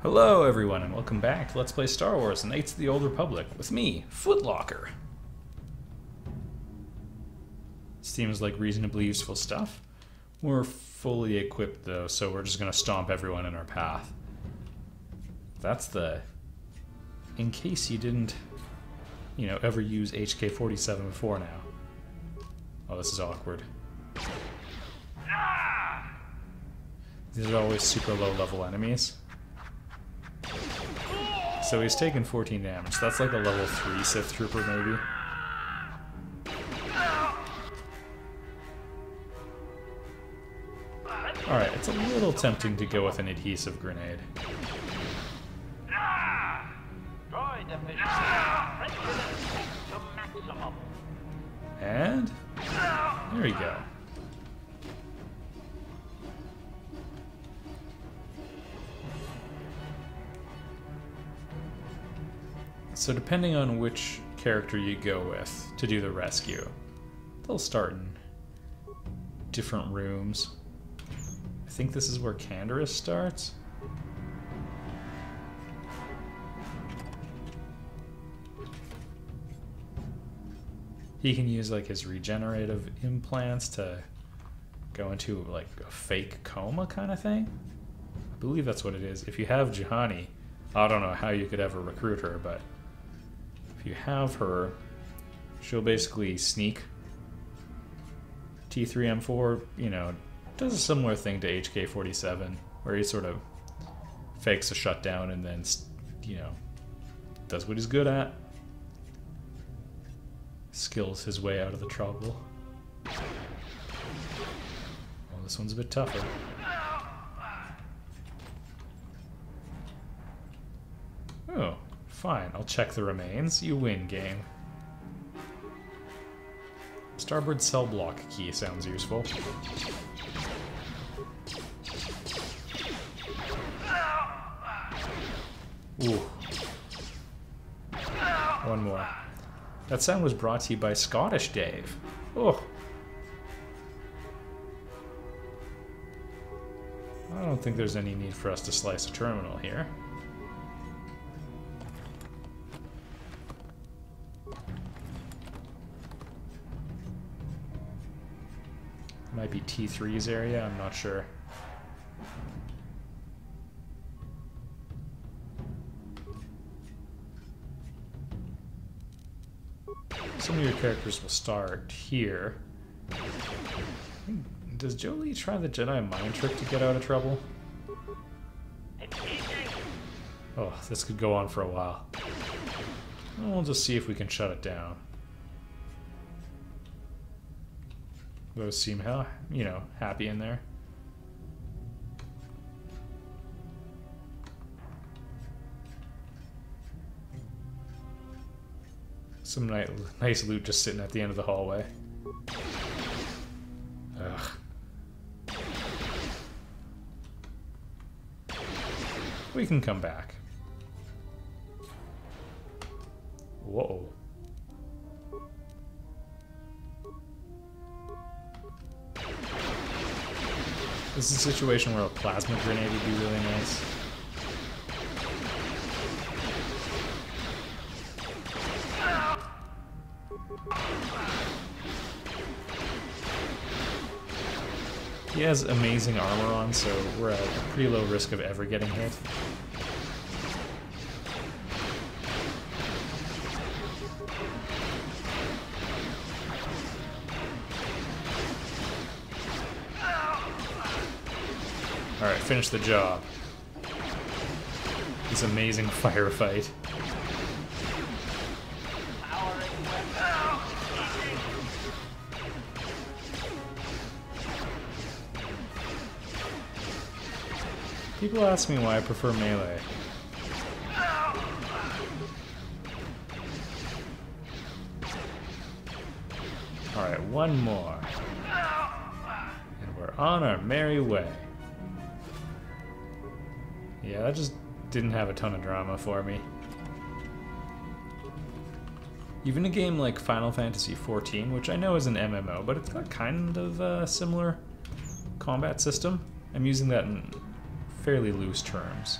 Hello everyone and welcome back to Let's Play Star Wars Knights of the Old Republic with me, Footlocker. Seems like reasonably useful stuff. We're fully equipped though, so we're just gonna stomp everyone in our path. That's the... in case you didn't, ever use HK-47 before now. Oh, this is awkward. These are always super low level enemies. So he's taken 14 damage. That's like a level 3 Sith Trooper, maybe. Alright, it's a little tempting to go with an adhesive grenade. And... there we go. So depending on which character you go with to do the rescue, they'll start in different rooms. I think this is where Canderous starts. He can use like his regenerative implants to go into like a fake coma kind of thing. I believe that's what it is. If you have Juhani, I don't know how you could ever recruit her, but if you have her, she'll basically sneak. T3M4, does a similar thing to HK-47, where he sort of fakes a shutdown and then, does what he's good at. Skills his way out of the trouble. Well, this one's a bit tougher. Oh. Fine, I'll check the remains. You win, game. Starboard cellblock key sounds useful. Ooh. One more. That sound was brought to you by Scottish Dave. Oh. I don't think there's any need for us to slice a terminal here. Might be T3's area, I'm not sure. Some of your characters will start here. Does Jolie try the Jedi mind trick to get out of trouble? Oh, this could go on for a while. We'll just see if we can shut it down. Those seem, happy in there. Some nice loot just sitting at the end of the hallway. Ugh. We can come back. Whoa. This is a situation where a plasma grenade would be really nice. He has amazing armor on, so we're at a pretty low risk of ever getting hit. Alright, finish the job. This amazing firefight. People ask me why I prefer melee. Alright, one more. And we're on our merry way. Yeah, that just didn't have a ton of drama for me. Even a game like Final Fantasy XIV, which I know is an MMO, but it's got kind of a similar combat system. I'm using that in fairly loose terms.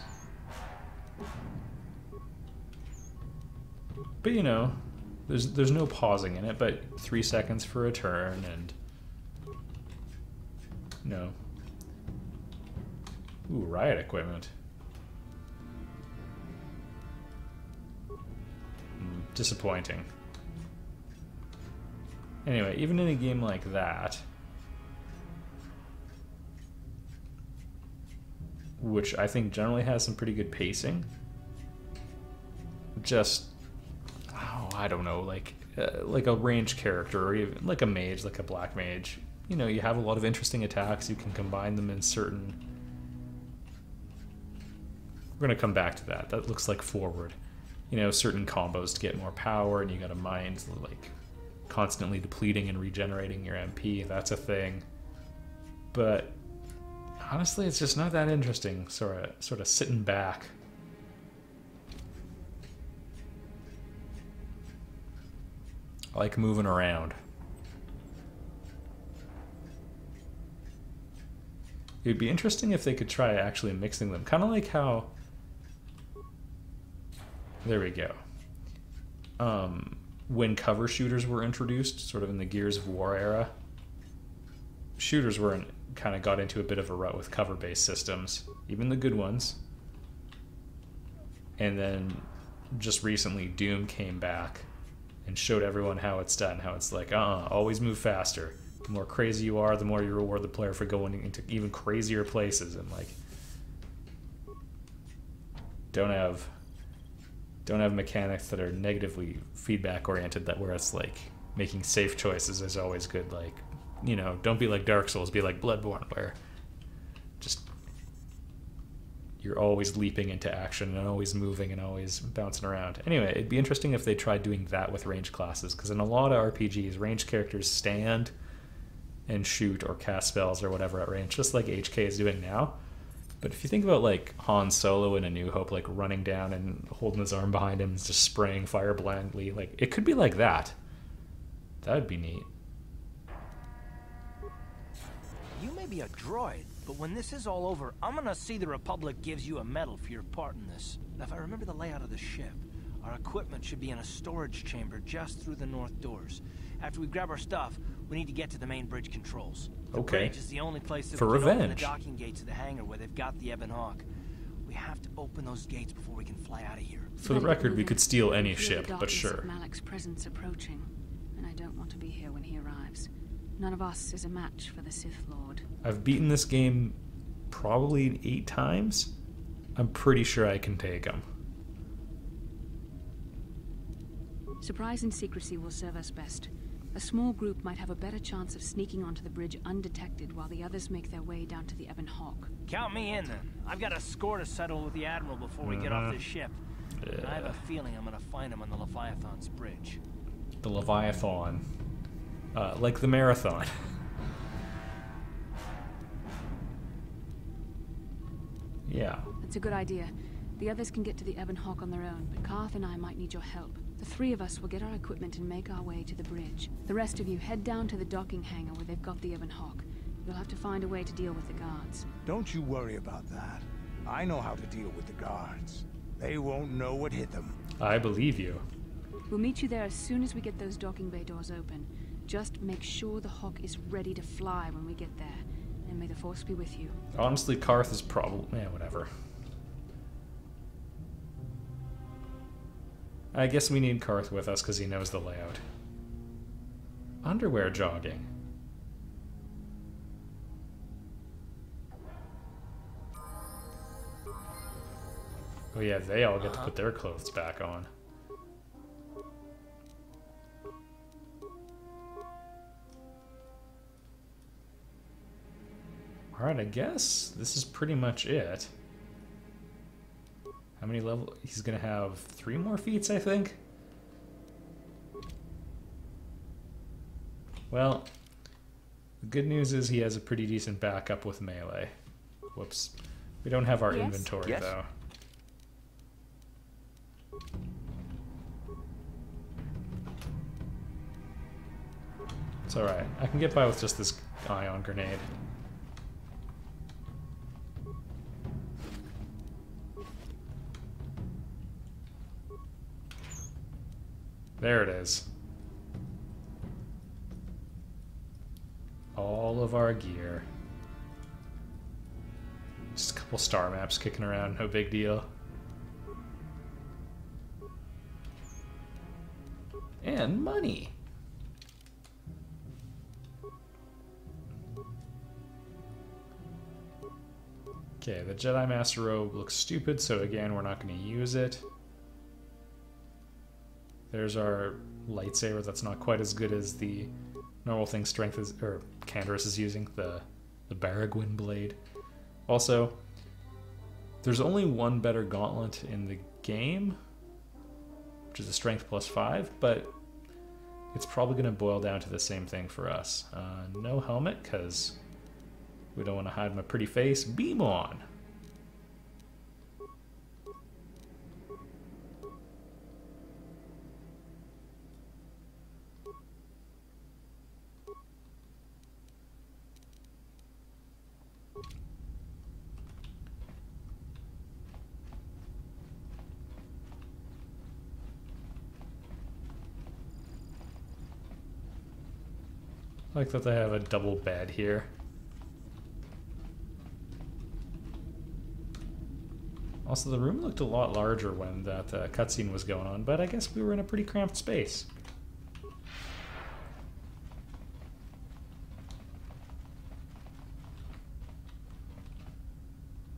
But you know, there's no pausing in it, but 3 seconds for a turn, and you know. Ooh, riot equipment. Disappointing. Anyway, even in a game like that, which I think generally has some pretty good pacing, just, oh, I don't know, like a ranged character, or even like a mage, like a black mage, you know, you have a lot of interesting attacks, you can combine them in certain... We're going to come back to that. That looks like forward. You know, certain combos to get more power, and you got to mind, like, constantly depleting and regenerating your MP. That's a thing. But honestly, it's just not that interesting, sort of sitting back. I like moving around. It'd be interesting if they could try actually mixing them. Kind of like how... There we go. When cover shooters were introduced, sort of in the Gears of War era, shooters kind of got into a bit of a rut with cover-based systems, even the good ones. And then just recently, Doom came back and showed everyone how it's done, how it's like, always move faster. The more crazy you are, the more you reward the player for going into even crazier places, and like don't have mechanics that are negatively feedback oriented, that where it's like making safe choices is always good. Like, you know, don't be like Dark Souls, be like Bloodborne, where just you're always leaping into action and always moving and always bouncing around. Anyway, it'd be interesting if they tried doing that with ranged classes, because in a lot of RPGs, ranged characters stand and shoot or cast spells or whatever at range, just like HK is doing now. But if you think about like Han Solo in A New Hope, like running down and holding his arm behind him and just spraying fire blindly, like it could be like that. That would be neat. You may be a droid, but when this is all over, I'm gonna see the Republic gives you a medal for your part in this. Now, if I remember the layout of the ship, our equipment should be in a storage chamber just through the north doors. After we grab our stuff, we need to get to the main bridge controls. The bridge is the only place that we can open the docking gates of the hangar where they've got the Ebon Hawk. We have to open those gates before we can fly out of here. For the record, we could steal any ship, but sure. Malak's presence approaching, and I don't want to be here when he arrives. None of us is a match for the Sith Lord. I've beaten this game probably 8 times. I'm pretty sure I can take him. Surprise and secrecy will serve us best. A small group might have a better chance of sneaking onto the bridge undetected while the others make their way down to the Ebon Hawk. Count me in, then. I've got a score to settle with the Admiral before we get off this ship. I have a feeling I'm gonna find him on the Leviathan's bridge. The Leviathan. Like the marathon. Yeah. That's a good idea. The others can get to the Ebon Hawk on their own, but Karth and I might need your help. The 3 of us will get our equipment and make our way to the bridge. The rest of you head down to the docking hangar where they've got the Ebon Hawk. You'll have to find a way to deal with the guards. Don't you worry about that. I know how to deal with the guards. They won't know what hit them. I believe you. We'll meet you there as soon as we get those docking bay doors open. Just make sure the Hawk is ready to fly when we get there. And may the Force be with you. Honestly, Karth is probably... whatever. I guess we need Karth with us because he knows the layout. Underwear jogging. Oh yeah, they all get to put their clothes back on. Alright, I guess this is pretty much it. How many levels? He's gonna have 3 more feats, I think. Well, the good news is he has a pretty decent backup with melee. Whoops. We don't have our inventory, though. It's alright. I can get by with just this ion grenade. There it is. All of our gear. Just a couple star maps kicking around, no big deal. And money. Okay, the Jedi Master Robe looks stupid, so again, we're not going to use it. There's our lightsaber. That's not quite as good as the normal thing Strength is, or Canderous is using, the Baragwin blade. Also, there's only one better gauntlet in the game, which is a Strength +5, but it's probably going to boil down to the same thing for us. No helmet, because we don't want to hide my pretty face. Beam on! I like that they have a double bed here. Also, the room looked a lot larger when that cutscene was going on, but I guess we were in a pretty cramped space.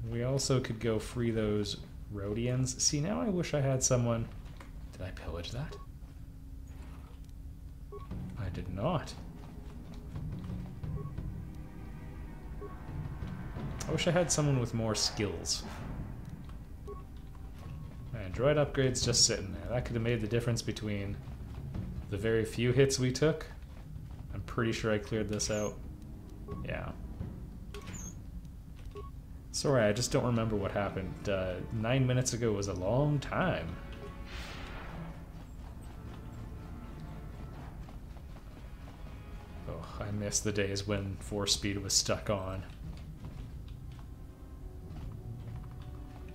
We also could go free those Rhodians. See, now I wish I had someone... Did I pillage that? I did not. I wish I had someone with more skills. Man, droid upgrades just sitting there. That could have made the difference between the very few hits we took. I'm pretty sure I cleared this out. Yeah. Sorry, I just don't remember what happened. 9 minutes ago was a long time. Oh, I miss the days when force speed was stuck on.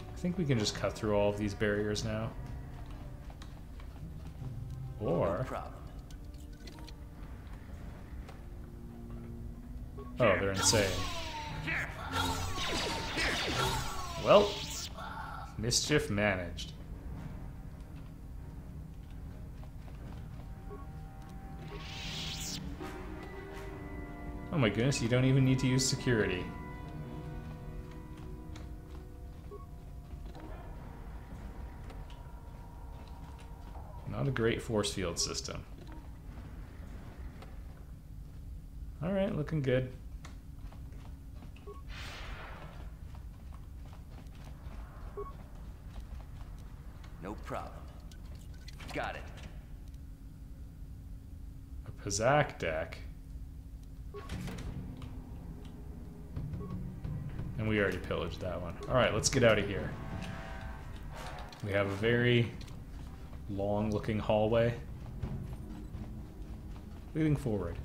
I think we can just cut through all of these barriers now. Or... No problem. Oh, they're insane. Well, mischief managed. Oh my goodness, you don't even need to use security. Not a great force field system. Alright, looking good. No problem. Got it. A Pazak deck. And we already pillaged that one. Alright, let's get out of here. We have a very long looking hallway leading forward.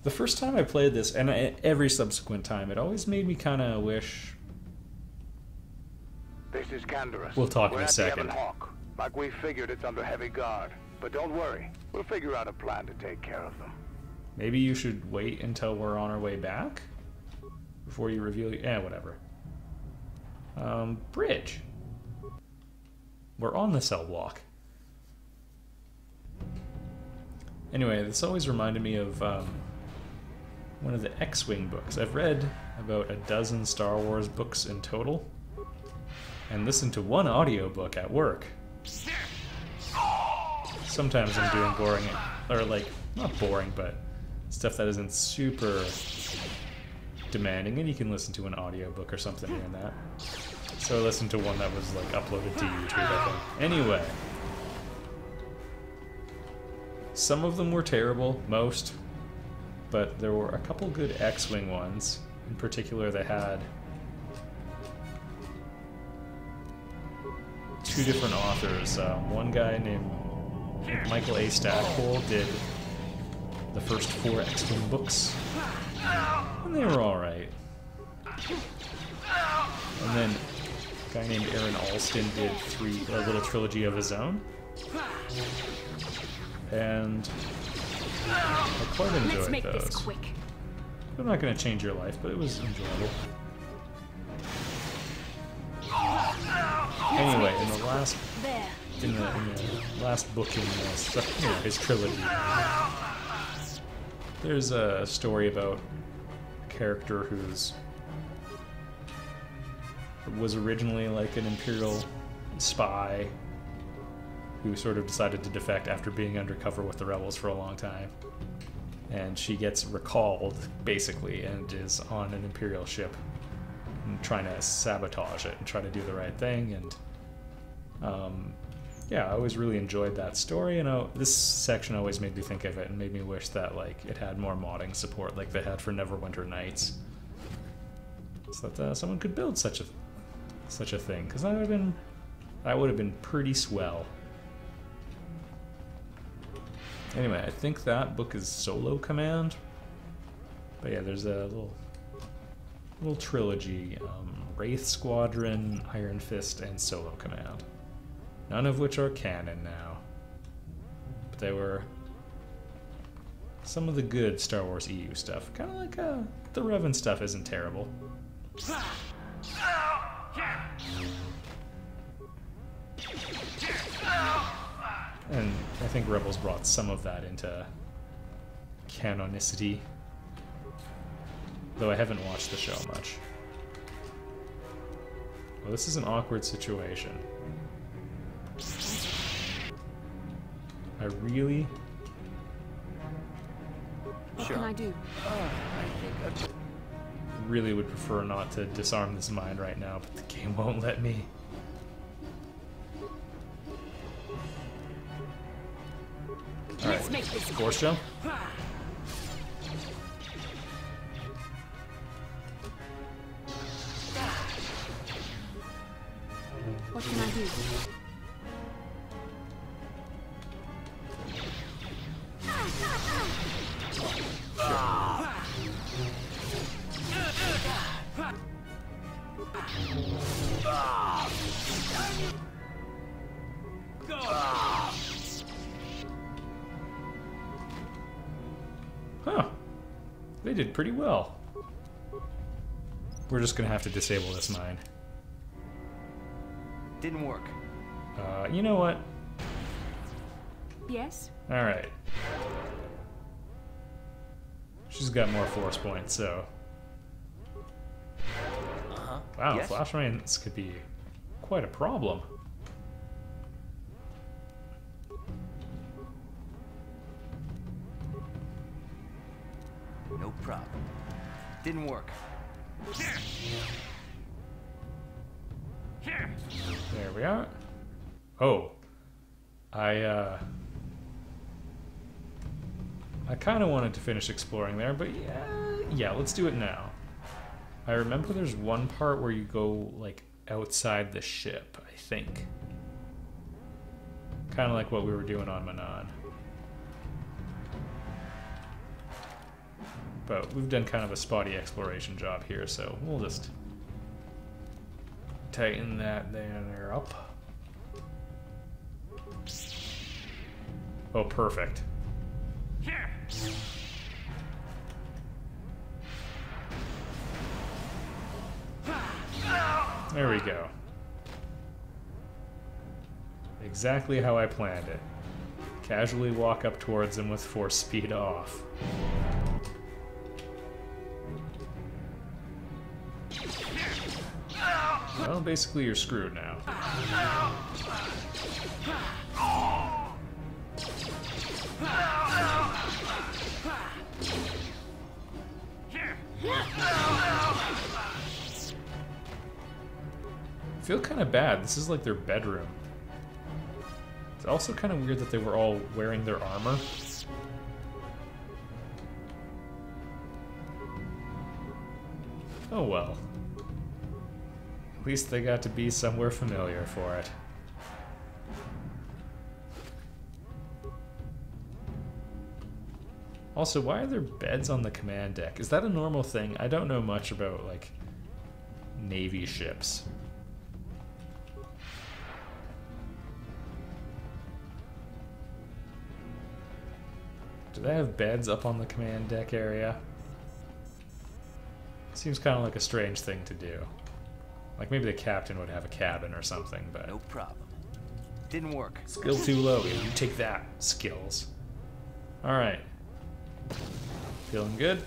The first time I played this, and every subsequent time, it always made me kind of wish... This is Canderous. We'll talk in We're a at second. The Ebon Hawk. Like we figured, it's under heavy guard. But don't worry, we'll figure out a plan to take care of them. Maybe you should wait until we're on our way back before you reveal... whatever. Bridge. We're on the cell block. Anyway, this always reminded me of one of the X-Wing books. I've read about a dozen Star Wars books in total, and listened to one audiobook at work. Sometimes I'm doing boring, or like, not boring, but stuff that isn't super demanding, and you can listen to an audiobook or something here and that. So I listened to one that was like uploaded to YouTube, I think. Anyway. Some of them were terrible, most, but there were a couple good X-Wing ones. In particular, they had two different authors. One guy named Michael A. Stackpole did the first 4 X-Wing books, and they were alright. And then a guy named Aaron Alston did a little trilogy of his own, And I quite enjoyed Let's make those. this quick. I'm not going to change your life, but it was enjoyable. Anyway, in the last There. in the last book in this, his trilogy, there's a story about a character who's was originally like an Imperial spy who sort of decided to defect after being undercover with the rebels for a long time. And she gets recalled, basically, and is on an Imperial ship and trying to sabotage it and try to do the right thing. And yeah, I always really enjoyed that story, and this section always made me think of it and made me wish that like it had more modding support like they had for Neverwinter Nights, so that someone could build such a thing, because that would have been pretty swell. Anyway, I think that book is Solo Command. But yeah, there's a little trilogy: Wraith Squadron, Iron Fist, and Solo Command. None of which are canon now, but they were some of the good Star Wars EU stuff. Kind of like the Revan stuff isn't terrible. And I think Rebels brought some of that into canonicity, though I haven't watched the show much. Well, this is an awkward situation. I really... What can I do? really would prefer not to disarm this mine right now, but the game won't let me. Let's make this Force jump? What can I do? Huh. They did pretty well. We're just gonna have to disable this mine. Didn't work. You know what? Yes? Alright. She's got more force points, so... Wow, Yes? flashbangs could be quite a problem. No problem. Didn't work. There we are. Oh. I kind of wanted to finish exploring there, but yeah, let's do it now. I remember there's one part where you go, like, outside the ship, I think. Kind of like what we were doing on Manan. But we've done kind of a spotty exploration job here, so we'll just tighten that there up. Oh, perfect. There we go. Exactly how I planned it. Casually walk up towards him with force speed off. Well, basically you're screwed now. I feel kind of bad. This is like their bedroom. It's also kind of weird that they were all wearing their armor. Oh well. At least they got to be somewhere familiar for it. Also, why are there beds on the command deck? Is that a normal thing? I don't know much about, like, Navy ships. Do they have beds up on the command deck area? Seems kind of like a strange thing to do. Like maybe the captain would have a cabin or something, but... No problem. Didn't work. Skill too low. Yeah, you take that, skills. Alright. Feeling good?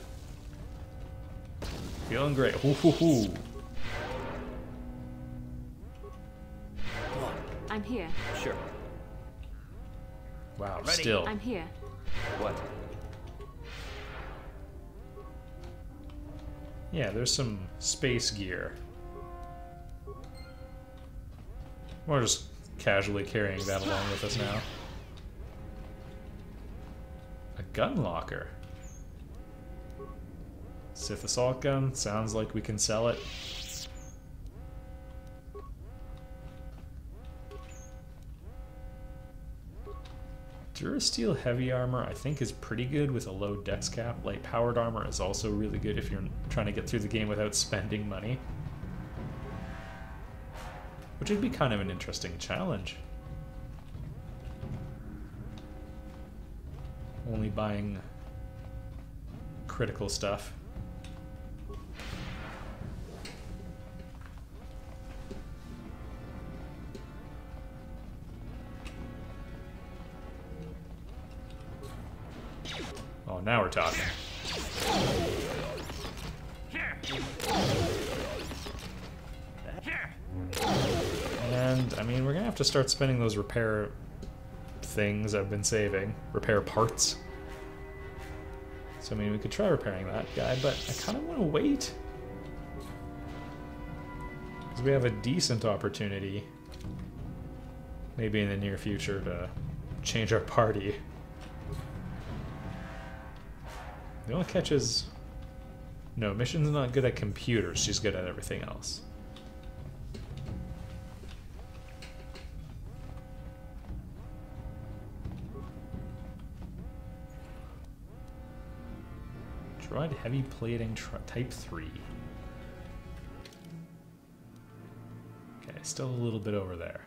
Feeling great. Hoo hoo hoo. I'm here. Sure. Wow, Ready. still. I'm here. What? Yeah, there's some space gear. We're just casually carrying that along with us now. A gun locker. Sith assault gun. Sounds like we can sell it. Durasteel heavy armor I think is pretty good with a low dex cap. Light powered armor is also really good if you're trying to get through the game without spending money. Which would be kind of an interesting challenge. Only buying critical stuff. Oh, now we're talking. And, I mean, we're gonna have to start spending those repair things I've been saving. Repair parts. So, I mean, we could try repairing that guy, but I kind of want to wait. Because we have a decent opportunity, maybe in the near future, to change our party. The only catch is... No, Mission's not good at computers, she's good at everything else. Droid heavy plating type 3. Okay, still a little bit over there.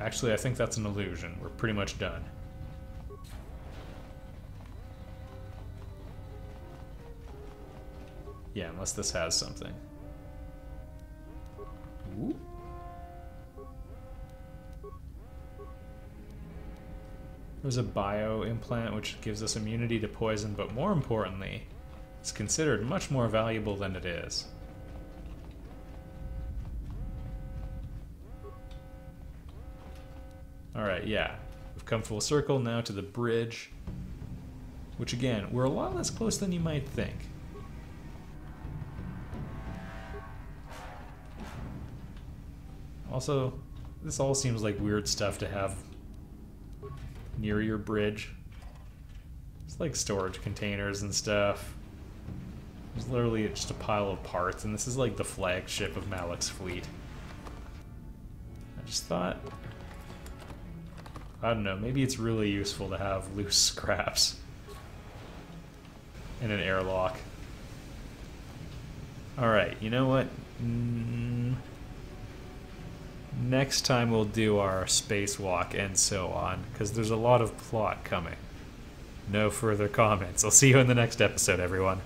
Actually, I think that's an illusion. We're pretty much done. Yeah, unless this has something. Ooh. There's a bio implant which gives us immunity to poison, but more importantly, it's considered much more valuable than it is. Alright, yeah. We've come full circle now to the bridge. Which again, we're a lot less close than you might think. Also, this all seems like weird stuff to have near your bridge. It's like storage containers and stuff. There's literally just a pile of parts, and this is like the flagship of Malak's fleet. I just thought... I don't know, maybe it's really useful to have loose scraps in an airlock. Alright, you know what? Next time we'll do our spacewalk and so on, because there's a lot of plot coming. No further comments. I'll see you in the next episode, everyone.